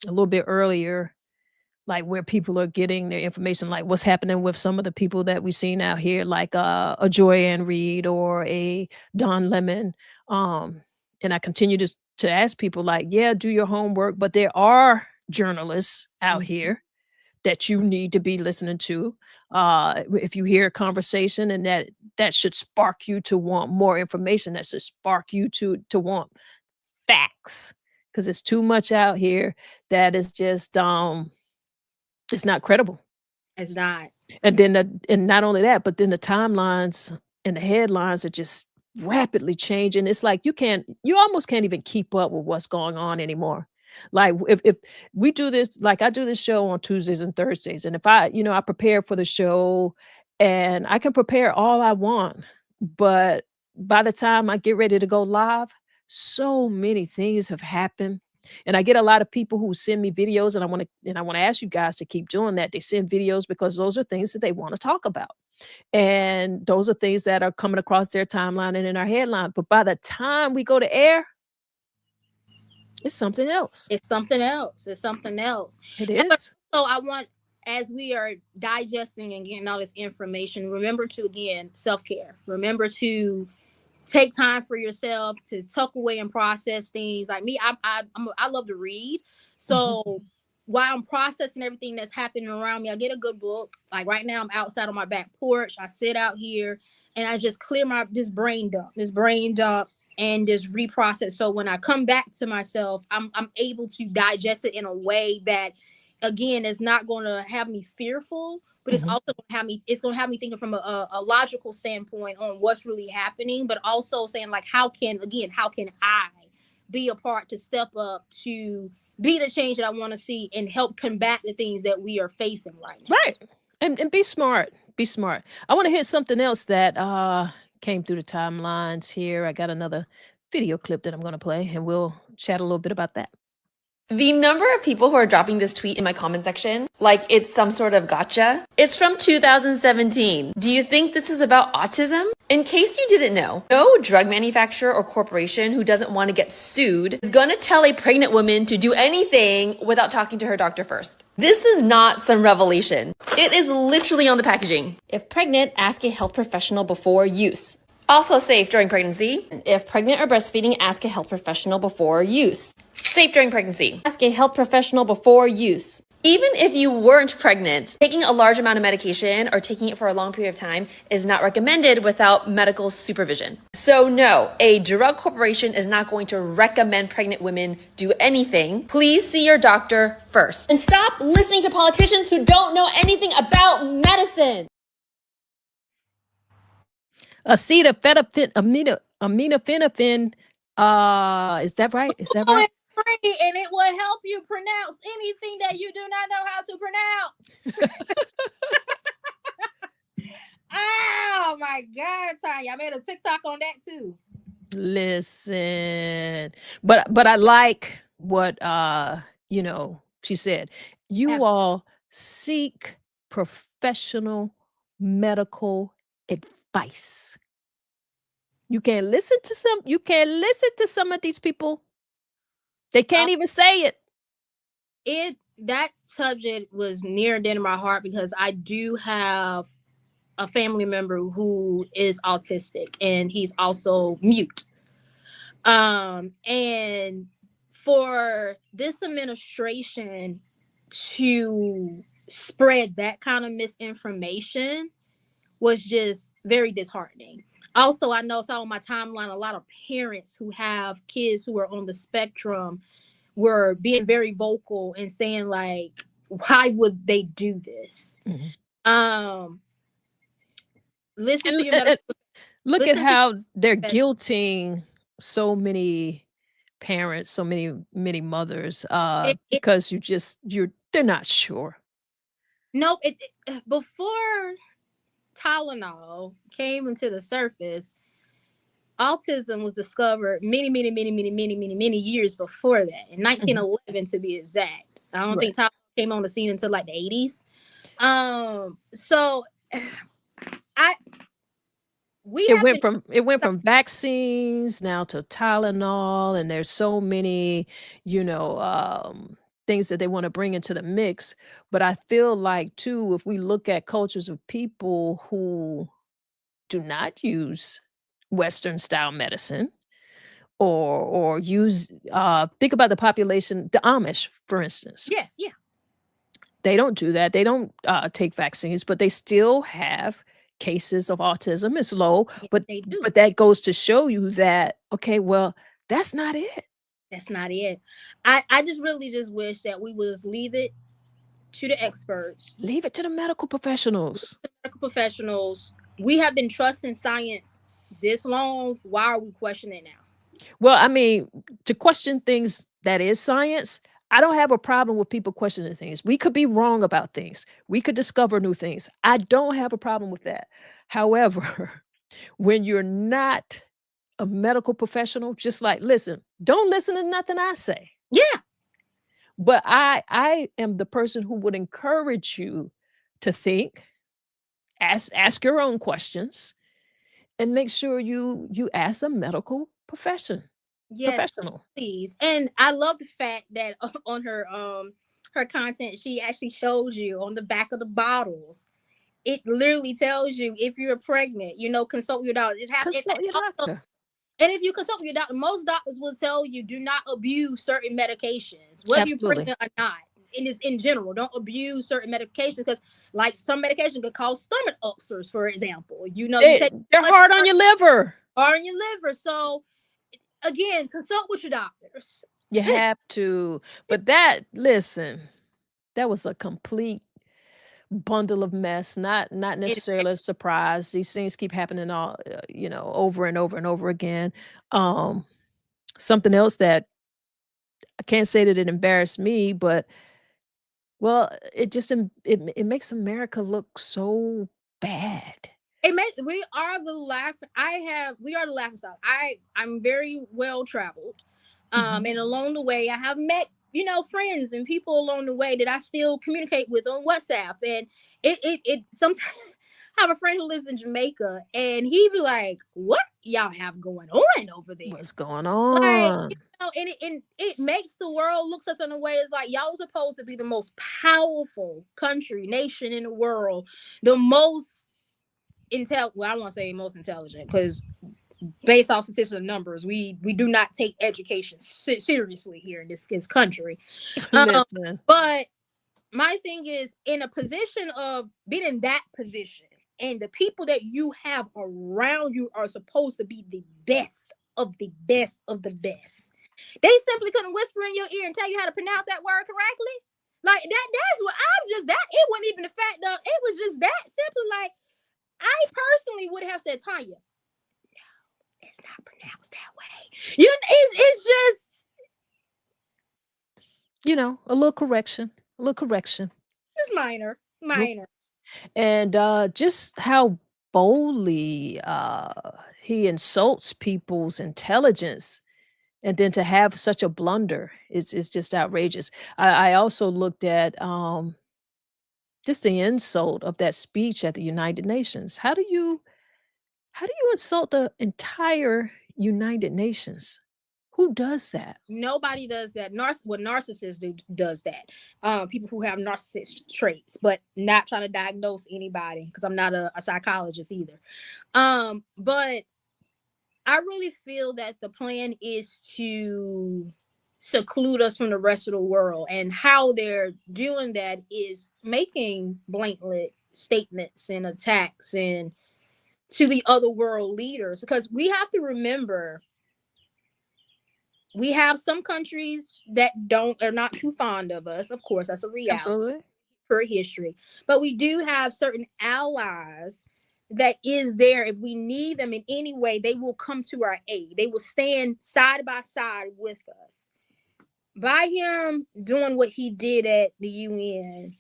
little bit earlier, like where people are getting their information, like what's happening with some of the people that we've seen out here, like a Joy-Ann Reid or a Don Lemon. And I continue to ask people, like, yeah, do your homework, but there are journalists out here that you need to be listening to. If you hear a conversation and that should spark you to want more information, that should spark you to want facts, because it's too much out here that is just it's not credible. It's not. And then and not only that, but then the timelines and the headlines are just rapidly changing. It's like you almost can't even keep up with what's going on anymore. Like if we do this, like I do this show on Tuesdays and Thursdays, and if I prepare for the show, and I can prepare all I want, but by the time I get ready to go live, so many things have happened. And I get a lot of people who send me videos, and I want to ask you guys to keep doing that. They send videos because those are things that they want to talk about. And those are things that are coming across their timeline and in our headline. But by the time we go to air, it's something else. It's something else. It's something else. It is. So I want, as we are digesting and getting all this information, remember to, again, self-care. Remember to take time for yourself to tuck away and process things. Like me, I love to read. So while I'm processing everything that's happening around me, I get a good book. Like right now, I'm outside on my back porch. I sit out here and I just clear this brain dump, and just reprocess. So when I come back to myself, I'm able to digest it in a way that, again, is not going to have me fearful, but it's also going to have me. It's going to have me thinking from a logical standpoint on what's really happening, but also saying like, how can I be a part to step up to be the change that I want to see and help combat the things that we are facing right now. Right. And be smart. Be smart. I want to hit something else that came through the timelines here. I got another video clip that I'm going to play, and we'll chat a little bit about that. The number of people who are dropping this tweet in my comment section, like it's some sort of gotcha, it's from 2017. Do you think this is about autism? In case you didn't know, no drug manufacturer or corporation who doesn't want to get sued is gonna tell a pregnant woman to do anything without talking to her doctor first. This is not some revelation. It is literally on the packaging. If pregnant, ask a health professional before use. Also safe during pregnancy. If pregnant or breastfeeding, ask a health professional before use. Safe during pregnancy. Ask a health professional before use. Even if you weren't pregnant, taking a large amount of medication or taking it for a long period of time is not recommended without medical supervision. So no, a drug corporation is not going to recommend pregnant women do anything. Please see your doctor first. And stop listening to politicians who don't know anything about medicine. Acetaminophen. Is that right? Is that right? Free, and it will help you pronounce anything that you do not know how to pronounce. Oh my God, Tonya, I made a TikTok on that too. Listen, but I like what she said. You Absolutely. all seek professional medical advice. You can't listen to some of these people. They can't even say it. That subject was near and dear to my heart because I do have a family member who is autistic and he's also mute. And for this administration to spread that kind of misinformation was just very disheartening. Also, I know saw on my timeline a lot of parents who have kids who are on the spectrum were being very vocal and saying like, why would they do this? Mhm. Listen to your And medical. look at Listen to how they're professional. guilting so many parents, so many mothers, It, because they're not sure. no, before Tylenol came into the surface, autism was discovered many years before that, in 1911 to be exact. I don't think Tylenol came on the scene until like the 80s. So it went from vaccines now to Tylenol, and there's so many, things that they want to bring into the mix. But I feel like too, if we look at cultures of people who do not use Western style medicine or use think about the population, the Amish, for instance. Yeah. They don't do that. They don't take vaccines, but they still have cases of autism. It's low, but they do. that goes to show you that, okay, well, that's not it. That's not it. I just really just wish that we would leave it to the experts. Leave it to the medical professionals. We have been trusting science this long. Why are we questioning it now? Well, I mean, to question things that is science, I don't have a problem with people questioning things. We could be wrong about things. We could discover new things. I don't have a problem with that. However, when you're not a medical professional, just like, listen, don't listen to nothing I say. Yeah. But I am the person who would encourage you to think, ask your own questions, and make sure you ask a medical professional. Please. And I love the fact that on her content, she actually shows you on the back of the bottles. It literally tells you if you're pregnant, consult your doctor. Consult your doctor. And if you consult your doctor, most doctors will tell you do not abuse certain medications, whether you're pregnant or not. In general, don't abuse certain medications because, like, some medication could cause stomach ulcers, for example. They're hard on your liver. So, again, consult with your doctors. You have to. But listen, that was a complete bundle of mess. Not necessarily a surprise. These things keep happening all over and over and over again. Something else that I can't say that it embarrassed me, but well, it just it makes America look so bad. We are the laughing stock. I'm very well traveled. And along the way I have met friends and people along the way that I still communicate with on WhatsApp. And it sometimes I have a friend who lives in Jamaica, and he be like, "What y'all have going on over there?" What's going Like, on? and it makes the world look such in a way. It's like y'all are supposed to be the most powerful country, nation in the world, the most well, I don't want to say most intelligent, because based off statistics and numbers, we do not take education seriously here in this country. Um, Listen, but my thing is, in a position of being in that position, and the people that you have around you are supposed to be the best of the best of the best. They simply couldn't whisper in your ear and tell you how to pronounce that word correctly. Like that's what I'm just that it wasn't even the fact that it was just that simple. Like, I personally would have said, Tanya, it's not pronounced that way. It's just a little correction, a little correction. it's minor, minor. And just how boldly he insults people's intelligence, and then to have such a blunder is just outrageous. I also looked at just the insult of that speech at the United Nations. How do you insult the entire United Nations? Who does that? Nobody does that. Narcissists does that. People who have narcissist traits, but not trying to diagnose anybody, because I'm not a psychologist either. But I really feel that the plan is to seclude us from the rest of the world, and how they're doing that is making blatant statements and attacks and to the other world leaders, because we have to remember we have some countries that are not too fond of us. Of course, that's a reality Absolutely. per history. But we do have certain allies that is there. If we need them in any way, they will come to our aid. They will stand side by side with us. By him doing what he did at the UN,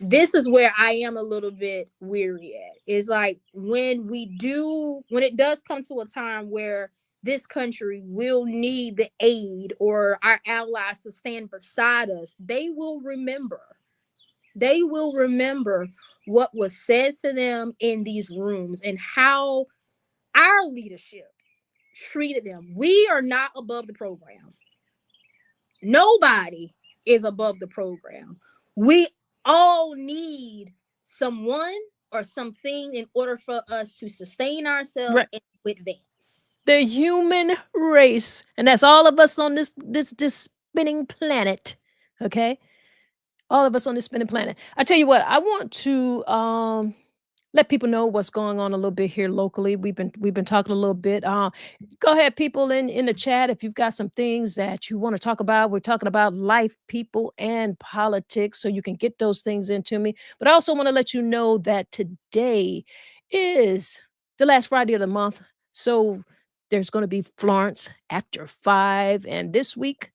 this is where I am a little bit weary at. It's like when it does come to a time where this country will need the aid or our allies to stand beside us, they will remember. They will remember what was said to them in these rooms and how our leadership treated them. We are not above the program. Nobody is above the program. We all need someone or something in order for us to sustain ourselves Right. and to advance. The human race, and that's all of us on this spinning planet. Okay, all of us on this spinning planet. I tell you what, I want to let people know what's going on a little bit here locally. We've been talking a little bit. Go ahead, people in the chat, if you've got some things that you want to talk about. We're talking about life, people, and politics, so you can get those things into me. But I also want to let you know that today is the last Friday of the month, so there's going to be Florence after 5, and this week,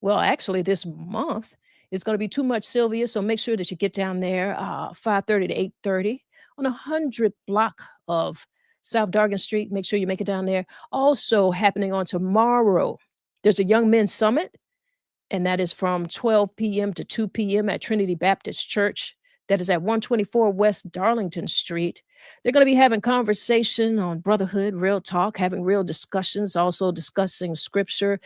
well, actually, this month is going to be too much Sylvia. So make sure that you get down there 5:30 to 8:30 on 100 block of South Dargan Street. Make sure you make it down there. Also happening on tomorrow, there's a Young Men's Summit, and that is from 12 p.m. to 2 p.m. at Trinity Baptist Church. That is at 124 West Darlington Street. They're going to be having conversation on brotherhood, real talk, having real discussions, also discussing scripture.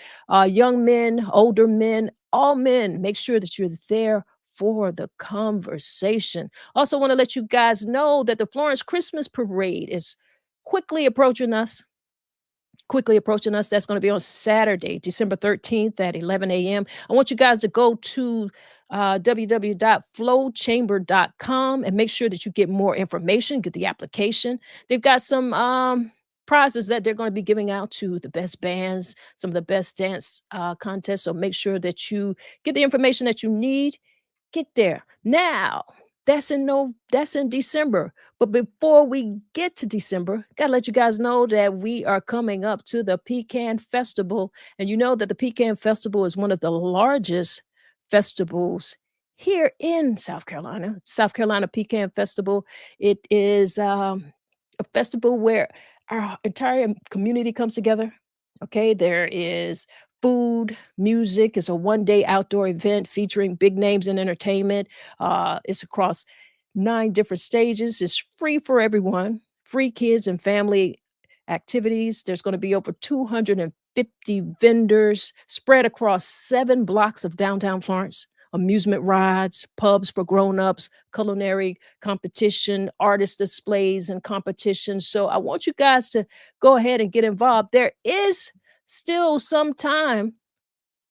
Young men, older men, all men, make sure that you're there for the conversation. Also want to let you guys know that the Florence Christmas Parade is quickly approaching us. That's going to be on Saturday, December 13th at 11 a.m. I want you guys to go to www.flowchamber.com and make sure that you get more information, get the application. They've got some prizes that they're going to be giving out to the best bands, some of the best dance contests. So make sure that you get the information that you need. Get there. Now, that's in December. But before we get to December, gotta let you guys know that we are coming up to the Pecan Festival. And you know that the Pecan Festival is one of the largest festivals here in South Carolina. South Carolina Pecan Festival. It is a festival where our entire community comes together. Okay, there is food, music. It's a one-day outdoor event featuring big names in entertainment. It's across 9 different stages. It's free for everyone. Free kids and family activities. There's gonna be over 250 vendors spread across 7 blocks of downtown Florence. Amusement rides, pubs for grown-ups, culinary competition, artist displays and competitions. So I want you guys to go ahead and get involved. There is still some time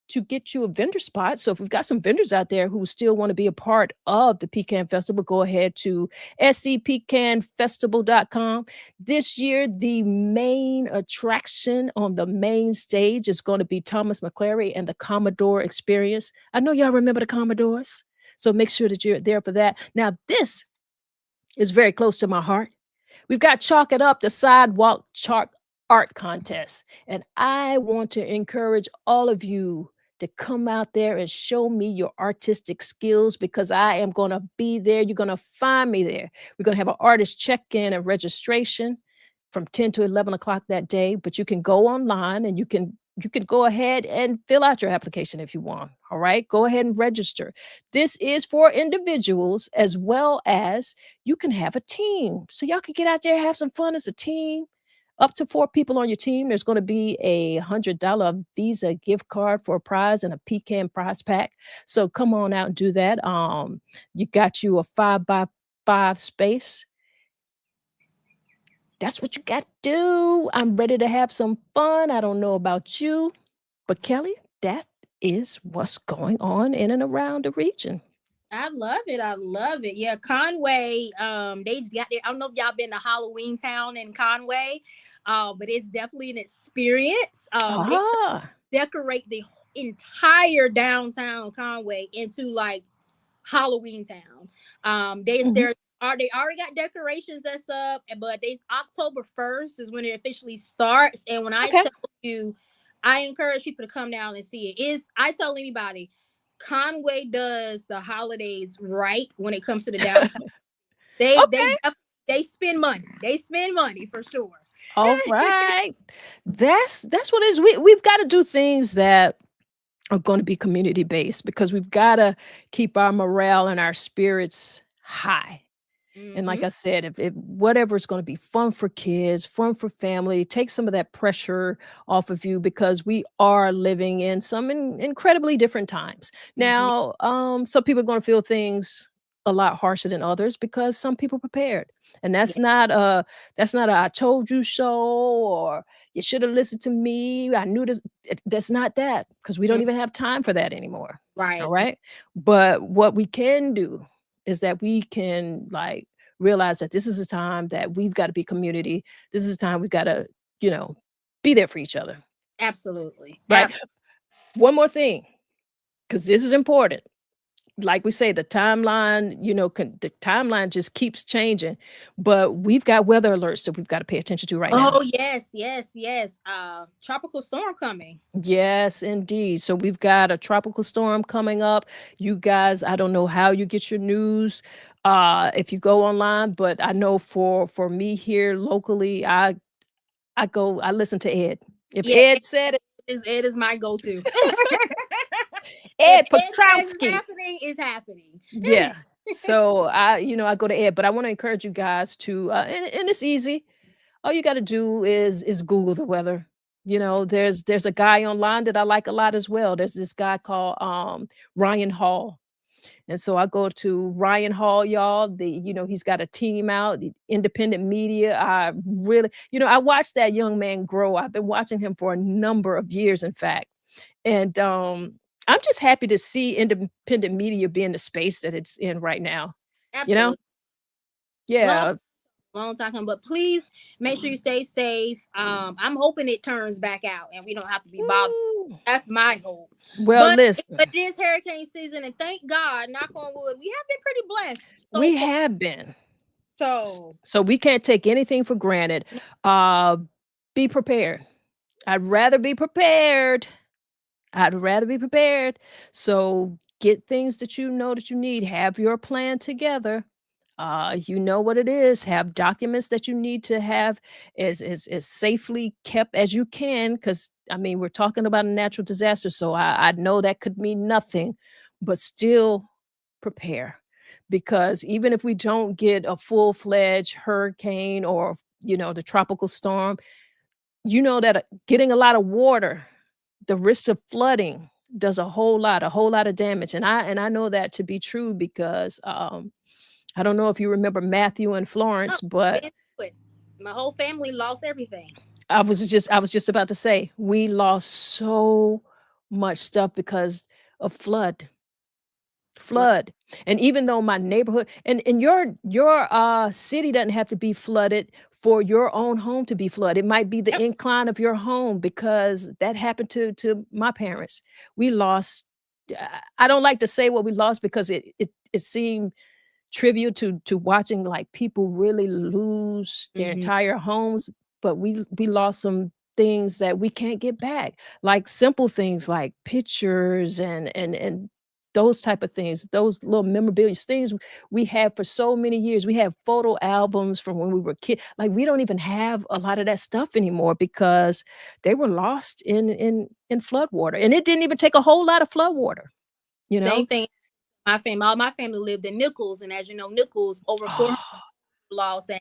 to get you a vendor spot. So if we've got some vendors out there who still want to be a part of the Pecan Festival, go ahead to scpecanfestival.com. This year, the main attraction on the main stage is going to be Thomas McClary and the Commodore Experience. I know y'all remember the Commodores, so make sure that you're there for that. Now, this is very close to my heart. We've got Chalk It Up, the sidewalk chalk art contest. And I want to encourage all of you to come out there and show me your artistic skills because I am going to be there. You're going to find me there. We're going to have an artist check-in and registration from 10 to 11 o'clock that day, but you can go online and you can go ahead and fill out your application if you want. All right, go ahead and register. This is for individuals as well as you can have a team. So y'all can get out there, have some fun as a team. Up to 4 people on your team. There's going to be a $100 Visa gift card for a prize and a pecan prize pack. So come on out and do that. You got you a 5x5 space. That's what you got to do. I'm ready to have some fun. I don't know about you, but Kelly, that is what's going on in and around the region. I love it. I love it. Yeah, Conway. They got there. I don't know if y'all been to Halloween Town in Conway, but it's definitely an experience. They Ah, decorate the entire downtown Conway into like Halloween Town. mhm. They already got decorations that's up, but they October 1st is when it officially starts. And when I Okay. tell you, I encourage people to come down and see it. I tell anybody, Conway does the holidays right when it comes to the downtown. Okay. They spend money. They spend money for sure. All right. That's what it is. We've got to do things that are going to be community based because we've got to keep our morale and our spirits high. And like Mm-hmm. I said, if whatever is going to be fun for kids, fun for family, take some of that pressure off of you because we are living in some incredibly different times. Mm-hmm. Now, some people are going to feel things a lot harsher than others because some people prepared. And Yeah. that's not a I told you so or you should have listened to me. I knew this. That's not that because we don't Mm, even have time for that anymore. All right. right. But what we can do is that we can like realize that this is a time that we've got to be community. This is a time we've got to, you know, be there for each other. Absolutely. Right. One more thing, because this is important. Like we say, the timeline, the timeline just keeps changing, but we've got weather alerts that we've got to pay attention to right now. Oh yes, yes, yes. Tropical storm coming. Yes, indeed. So we've got a tropical storm coming up. You guys, I don't know how you get your news if you go online, but I know for me here locally, I listen to Ed. If Yeah, Ed said it, Ed is my go-to. If Ed Ed says it's Petrowski. happening, it's happening. Yeah. So I go to Ed, but I want to encourage you guys to and it's easy. All you got to do is Google the weather. There's a guy online that I like a lot as well. There's this guy called Ryan Hall. And so I go to Ryan Hall, y'all. He's got a team out, the independent media. I really, I watched that young man grow. I've been watching him for a number of years, in fact. And I'm just happy to see independent media be in the space that it's in right now. You know? Absolutely. Long, Yeah. long time coming. But please make sure you stay safe. I'm hoping it turns back out and we don't have to be bothered. Woo. That's my hope. Well, But listen, but it is hurricane season, and thank God, knock on wood, we have been pretty blessed so we far. have been. So So we can't take anything for granted. Uh, be prepared. I'd rather be prepared. I'd rather be prepared. So get things that you know that you need. Have your plan together. You know what it is. Have documents that you need to have as safely kept as you can, because I mean we're talking about a natural disaster, so I know that could mean nothing, but still prepare, because even if we don't get a full-fledged hurricane or the tropical storm, you know that getting a lot of water, the risk of flooding does a whole lot of damage, and I know that to be true because I don't know if you remember Matthew and Oh, Florence, but been through it. My whole family lost everything. I was just about to say we lost so much stuff because of Right. flood. And even though my neighborhood and your city doesn't have to be flooded for your own home to be flooded. It might be the Yep. incline of your home, because that happened to my parents. We lost. I don't like to say what we lost because it seemed trivial to watching like people really lose their Hmm. entire homes, but we lost some things that we can't get back, like simple things like pictures and those type of things, those little memorabilia things we had for so many years. We have photo albums from when we were kids. Like we don't even have a lot of that stuff anymore because they were lost in flood water, and it didn't even take a whole lot of flood water, you know. Same thing. All my family lived in Nichols, and as you know, Nichols over 400 lost, and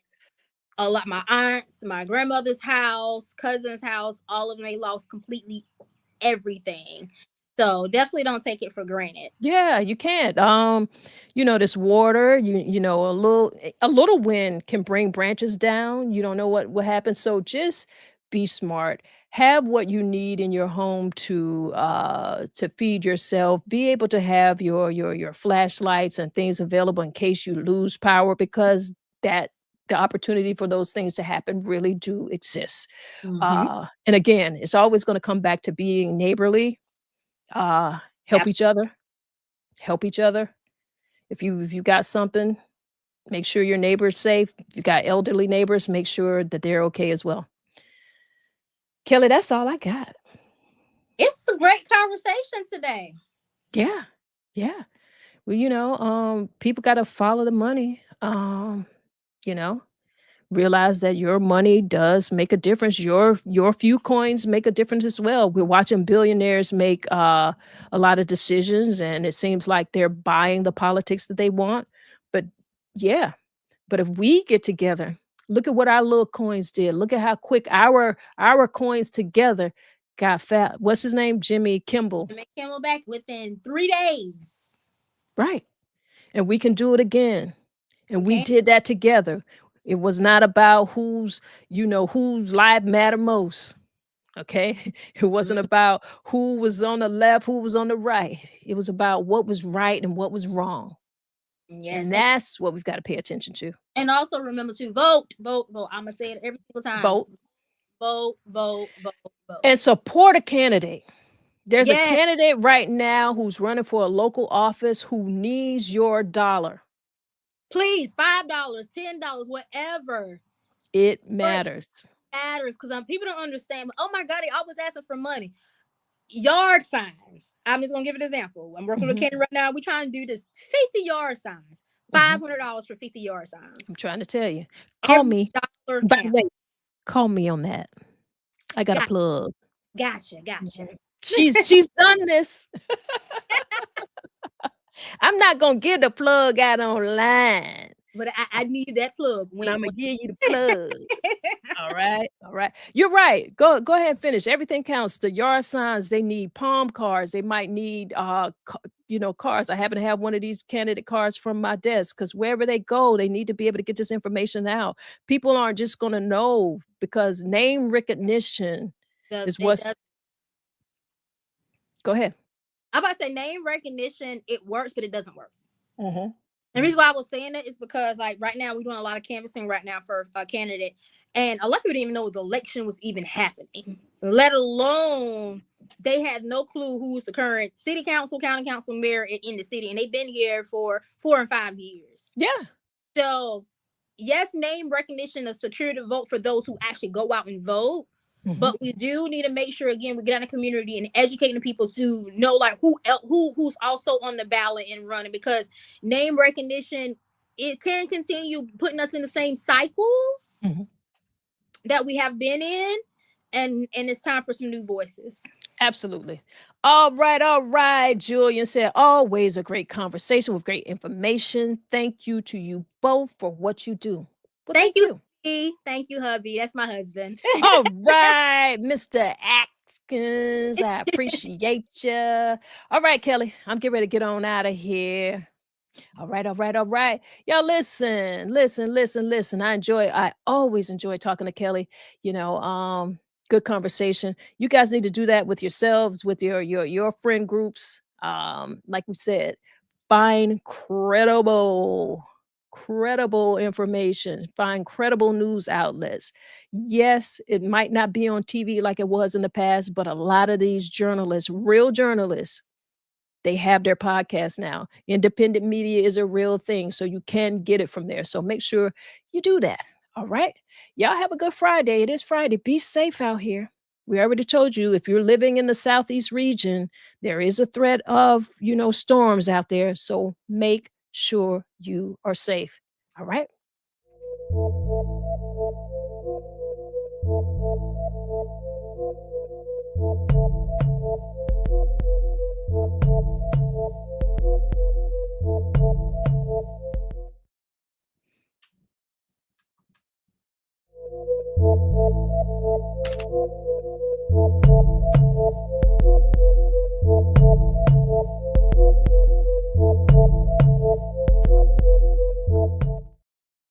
a lot. My aunts, my grandmother's house, cousin's house, all of them, they lost completely everything. So definitely don't take it for granted. Yeah, you can't. This water, a little wind can bring branches down. You don't know what happens. So just be smart. Have what you need in your home to feed yourself. Be able to have your flashlights and things available in case you lose power, because that the opportunity for those things to happen really do exist. Hmm. And again, it's always going to come back to being neighborly. Uh, help each Absolutely. other help each other. If you got something, make sure your neighbor's safe. If you got elderly neighbors, make sure that they're okay as well. Kelly, that's all I got. It's a great conversation today. Yeah. Yeah. Well, people got to follow the money. You know, realize that your money does make a difference. Your few coins make a difference as well. We're watching billionaires make a lot of decisions, and it seems like they're buying the politics that they want. But yeah, but if we get together, look at what our little coins did. Look at how quick our coins together got fat. What's his name? Jimmy Kimball. Jimmy Kimmel back within 3 days. Right. And we can do it again. And we Okay. did that together. It was not about whose life matter most. Okay. It wasn't Mhm. about who was on the left, who was on the right. It was about what was right and what was wrong. Yes, And that's what we've got to pay attention to. and also remember to vote, vote, vote. I'm gonna say it every single time. Vote Vote, vote, vote, vote. and support a candidate. There's a Yes, candidate right now who's running for a local office who needs your dollar. please, $5, $10, whatever. It But matters. matters because people don't understand. Oh my God, they always asking for money. Yard signs. I'm just gonna give an example. I'm working with Mhm, Kenny right now. We're trying to do this 50 yard signs. mhm. $500 for 50 yard I'm signs. trying to tell you. Call Every me. dollar By the counts. way, call me on that. I got a Got, plug. gotcha. Mhm. She's done this. I'm not gonna give the plug out online, But I need that plug. but Wink, Imma wink. give you the plug. All right, all right. You're right. Go ahead and finish. Everything counts. The yard signs, they need palm cards. They might need cards. I happen to have one of these candidate cards from my desk, because wherever they go, they need to be able to get this information out. People aren't just gonna know, because name recognition does is it what's does go ahead. I'm about to say name recognition, it works, but it doesn't work. Mhm. The reason why I was saying that is because, like, right now we're doing a lot of canvassing right now for a candidate, and a lot of people didn't even know the election was even happening. Let alone they had no clue who's the current city council, county council, mayor in the city, and they've been here for 4 and 5 years. Yeah. So, yes, name recognition, a security vote for those who actually go out and vote. Mhm. But we do need to make sure again we get out in the community and educating the people to know like who's also on the ballot and running, because name recognition. it can continue putting us in the same cycles that we have been in, and it's time for some new voices. Absolutely. All right. Julian said, always a great conversation with great information. Thank you to you both for what you do. Well, Thank you. Thank you, hubby. That's my husband. All right, Mr. Atkins, I appreciate you. All right, Kelly, I'm getting ready to get on out of here. All right. Y'all listen. I always enjoy talking to Kelly. Good conversation. You guys need to do that with yourselves, with your friend groups. Like we said, find credible information, find credible news outlets. Yes, it might not be on TV like it was in the past, but a lot of these journalists, real journalists, they have their podcast now. Independent media is a real thing, so you can get it from there. So make sure you do that. All right. Y'all have a good Friday. It is Friday. Be safe out here. We already told you if you're living in the Southeast region, there is a threat of, storms out there. So make sure you are safe. All right.